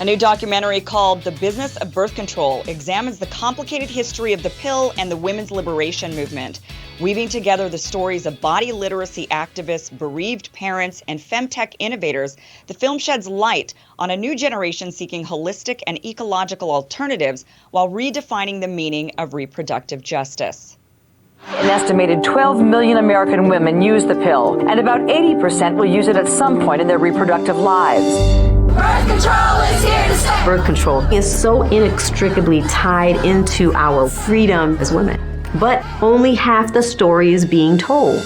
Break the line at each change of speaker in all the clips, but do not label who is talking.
A new documentary called The Business of Birth Control examines the complicated history of the pill and the women's liberation movement, weaving together the stories of body literacy activists, bereaved parents, and femtech innovators. The film sheds light on a new generation seeking holistic and ecological alternatives while redefining the meaning of reproductive justice.
An estimated 12 million American women use the pill, and about 80% will use it at some point in their reproductive lives.
Birth control is here to stay.
Birth control is so inextricably tied into our freedom as women, but only half the story is being told.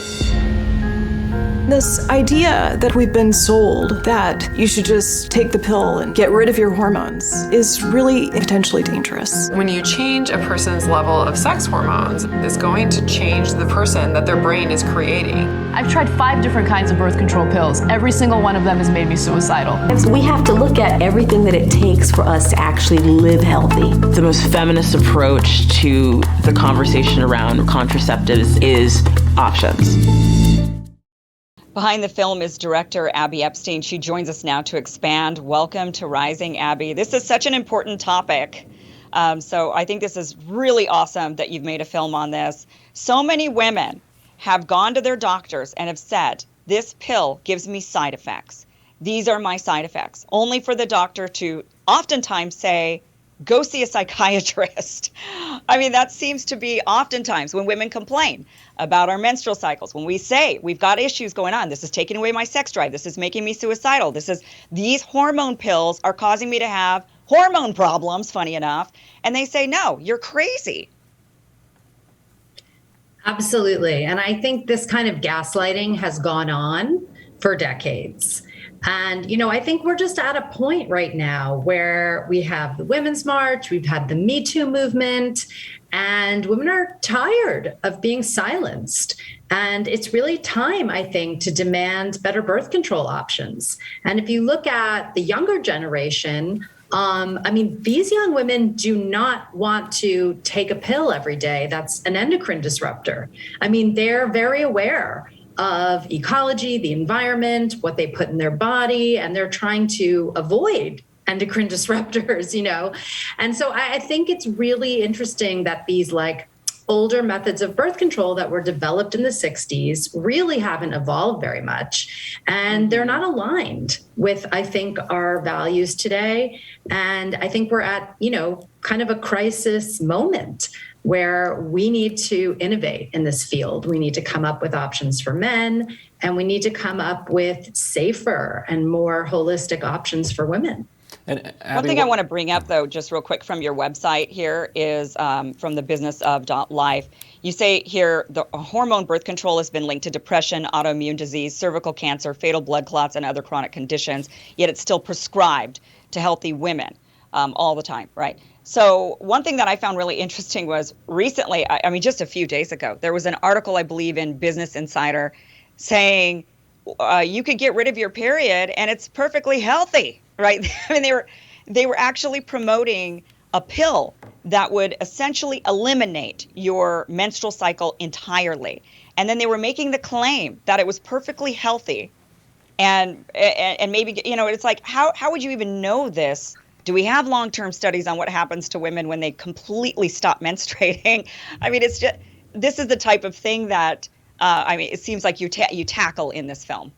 This idea that we've been sold that you should just take the pill and get rid of your hormones is really potentially dangerous.
When you change a person's level of sex hormones, it's going to change the person that their brain is creating.
I've tried 5 different kinds of birth control pills. Every single one of them has made me suicidal.
We have to look at everything that it takes for us to actually live healthy.
The most feminist approach to the conversation around contraceptives is options.
Behind the film is director Abby Epstein. She joins us now to expand. Welcome to Rising, Abby. This is such an important topic. So I think this is really awesome that you've made a film on this. So many women have gone to their doctors and have said, this pill gives me side effects. These are my side effects. Only for the doctor to oftentimes say, go see a psychiatrist. I mean, that seems to be oftentimes when women complain about our menstrual cycles, when we say we've got issues going on, this is taking away my sex drive, this is making me suicidal, these hormone pills are causing me to have hormone problems, funny enough, and they say, no, you're crazy.
Absolutely. And I think this kind of gaslighting has gone on for decades. And, I think we're just at a point right now where we have the Women's March, we've had the Me Too movement, and women are tired of being silenced. And it's really time, I think, to demand better birth control options. And if you look at the younger generation, these young women do not want to take a pill every day. That's an endocrine disruptor. They're very aware of ecology, the environment, what they put in their body, and they're trying to avoid endocrine disruptors, And so I think it's really interesting that these older methods of birth control that were developed in the 60s really haven't evolved very much. And they're not aligned with, I think, our values today. And I think we're at, kind of a crisis moment where we need to innovate in this field. We need to come up with options for men, and we need to come up with safer and more holistic options for women.
And Abby, one thing I want to bring up, though, just real quick from your website here is from the business of .life. You say here the hormone birth control has been linked to depression, autoimmune disease, cervical cancer, fatal blood clots, and other chronic conditions, yet it's still prescribed to healthy women all the time, right? So one thing that I found really interesting was recently, just a few days ago, there was an article, I believe, in Business Insider saying you could get rid of your period and it's perfectly healthy, right? They were actually promoting a pill that would essentially eliminate your menstrual cycle entirely. And then they were making the claim that it was perfectly healthy. And maybe, it's like, how would you even know this? Do we have long-term studies on what happens to women when they completely stop menstruating? It's just, this is the type of thing that, it seems like you tackle in this film.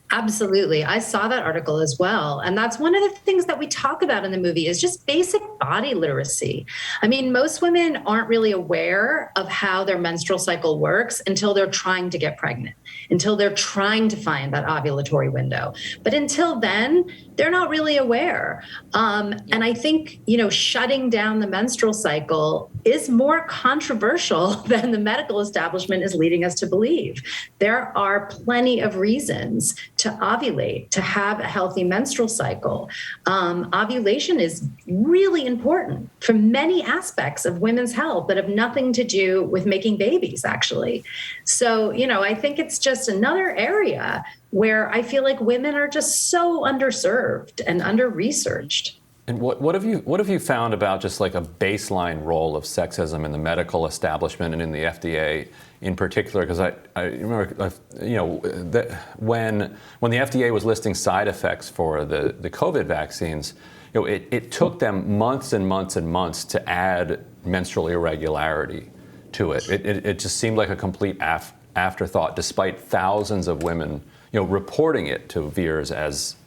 Absolutely. I saw that article as well. And that's one of the things that we talk about in the movie is just basic body literacy. Most women aren't really aware of how their menstrual cycle works until they're trying to get pregnant, until they're trying to find that ovulatory window. But until then, they're not really aware. And I think, shutting down the menstrual cycle is more controversial than the medical establishment is leading us to believe. There are plenty of reasons to ovulate, to have a healthy menstrual cycle. Ovulation is really important for many aspects of women's health that have nothing to do with making babies, actually. So, I think it's just another area where I feel like women are just so underserved and under-researched.
And what have you found about just like a baseline role of sexism in the medical establishment and in the FDA in particular? Because I remember, that when the FDA was listing side effects for the COVID vaccines, it took them months and months and months to add menstrual irregularity to it. It just seemed like a complete afterthought, despite thousands of women reporting it to VAERS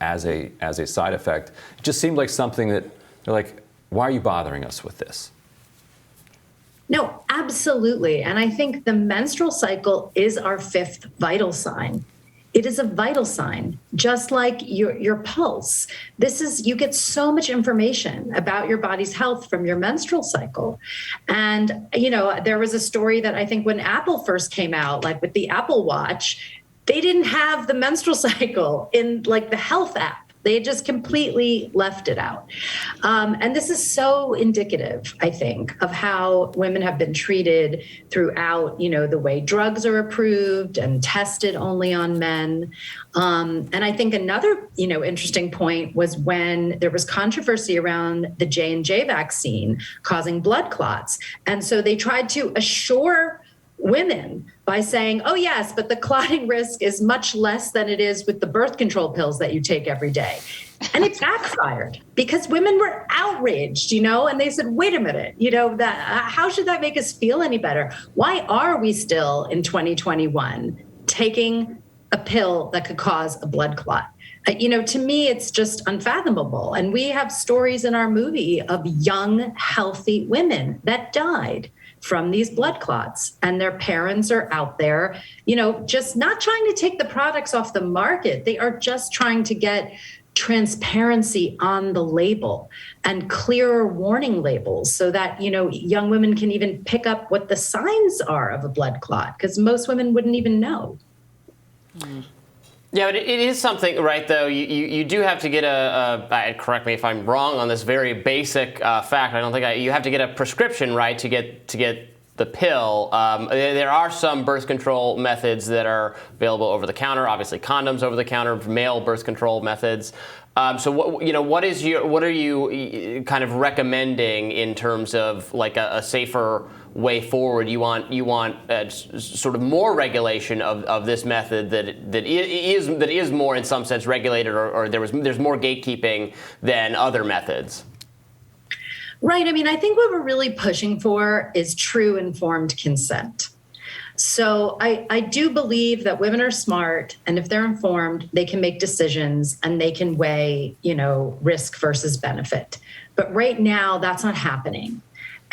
as a side effect. It just seemed like something that they're like, why are you bothering us with this?
No, absolutely. And I think the menstrual cycle is our fifth vital sign. It is a vital sign, just like your pulse. You get so much information about your body's health from your menstrual cycle. And, there was a story that I think when Apple first came out, like with the Apple Watch, they didn't have the menstrual cycle in like the health app. They just completely left it out. And this is so indicative, I think, of how women have been treated throughout, the way drugs are approved and tested only on men. And I think another, interesting point was when there was controversy around the J&J vaccine causing blood clots. And so they tried to assure women by saying, oh, yes, but the clotting risk is much less than it is with the birth control pills that you take every day. And it backfired because women were outraged, and they said, wait a minute, how should that make us feel any better? Why are we still in 2021 taking a pill that could cause a blood clot? To me, it's just unfathomable. And we have stories in our movie of young, healthy women that died from these blood clots, and their parents are out there, just not trying to take the products off the market. They are just trying to get transparency on the label and clearer warning labels so that, young women can even pick up what the signs are of a blood clot, because most women wouldn't even know.
Yeah, but it is something, right, though, you do have to get correct me if I'm wrong on this very basic fact, I don't think you have to get a prescription, right, to get the pill. There are some birth control methods that are available over the counter, obviously condoms over the counter, male birth control methods. So what are you kind of recommending in terms of like a safer way forward? You want sort of more regulation of this method that is more in some sense regulated, or there's more gatekeeping than other methods.
Right. I mean, I think what we're really pushing for is true informed consent. So I do believe that women are smart, and if they're informed, they can make decisions and they can weigh, risk versus benefit. But right now, that's not happening.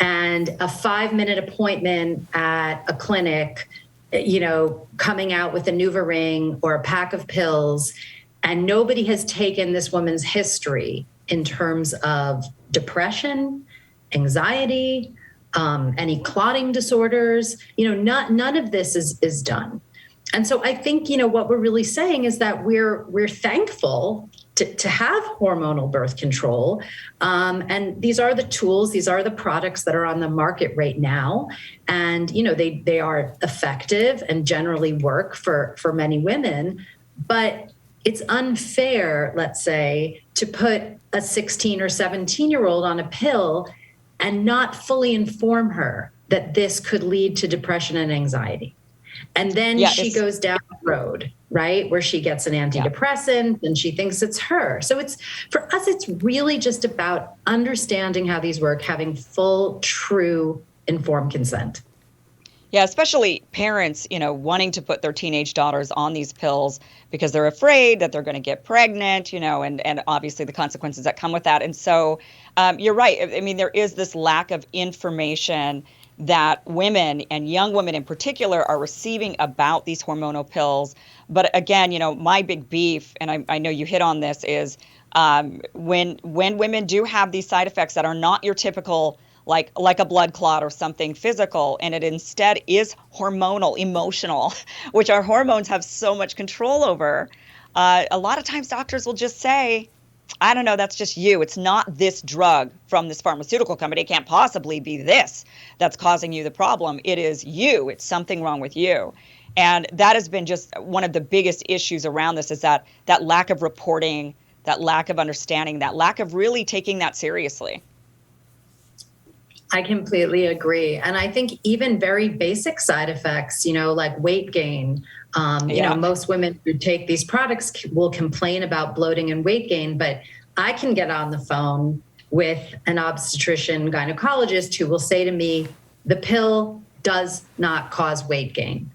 And a 5-minute appointment at a clinic, coming out with a NuvaRing or a pack of pills, and nobody has taken this woman's history in terms of depression, anxiety, any clotting disorders, none of this is done. And so I think, what we're really saying is that we're thankful to have hormonal birth control. And these are the tools, these are the products that are on the market right now. And, they are effective and generally work for many women. But it's unfair, let's say, to put a 16 or 17-year-old on a pill and not fully inform her that this could lead to depression and anxiety. And then she goes down the road, right, where she gets an antidepressant and she thinks it's her. So for us, it's really just about understanding how these work, having full, true, informed consent.
Yeah, especially parents, wanting to put their teenage daughters on these pills because they're afraid that they're going to get pregnant, and obviously the consequences that come with that. And so you're right. I mean, there is this lack of information that women and young women in particular are receiving about these hormonal pills. But again, my big beef, and I know you hit on this, is when women do have these side effects that are not your typical like a blood clot or something physical, and it instead is hormonal, emotional, which our hormones have so much control over. A lot of times doctors will just say, I don't know, that's just you. It's not this drug from this pharmaceutical company. It can't possibly be this that's causing you the problem. It is you. It's something wrong with you. And that has been just one of the biggest issues around this, is that lack of reporting, that lack of understanding, that lack of really taking that seriously.
I completely agree. And I think even very basic side effects, like weight gain, most women who take these products will complain about bloating and weight gain, but I can get on the phone with an obstetrician gynecologist who will say to me, the pill does not cause weight gain.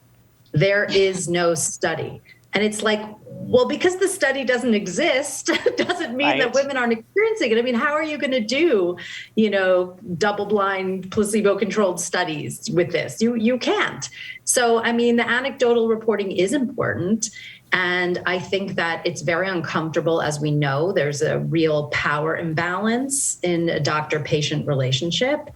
There is no study. And it's like, well, because the study doesn't exist doesn't mean that women aren't experiencing it. I mean, how are you going to do, double-blind, placebo-controlled studies with this? You can't. So, I mean, the anecdotal reporting is important. And I think that it's very uncomfortable. As we know, there's a real power imbalance in a doctor-patient relationship.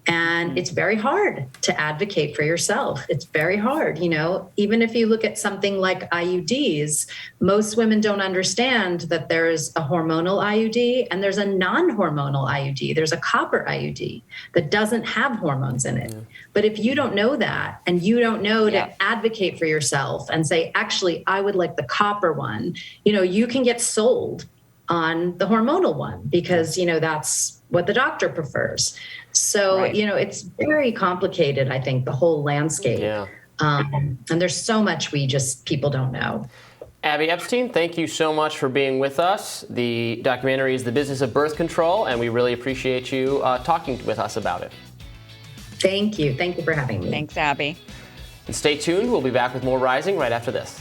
And it's very hard to advocate for yourself. It's very hard. Even if you look at something like IUDs, most women don't understand that there's a hormonal IUD and there's a non-hormonal IUD. There's a copper IUD that doesn't have hormones in it. But if you don't know that, and you don't know to advocate for yourself and say, actually, I would like the copper one, you can get sold on the hormonal one because, that's what the doctor prefers. So, it's very complicated, I think, the whole landscape.
Yeah.
And there's so much people don't know.
Abby Epstein, thank you so much for being with us. The documentary is The Business of Birth Control, and we really appreciate you talking with us about it.
Thank you. Thank you for having me.
Thanks, Abby.
And stay tuned. We'll be back with more Rising right after this.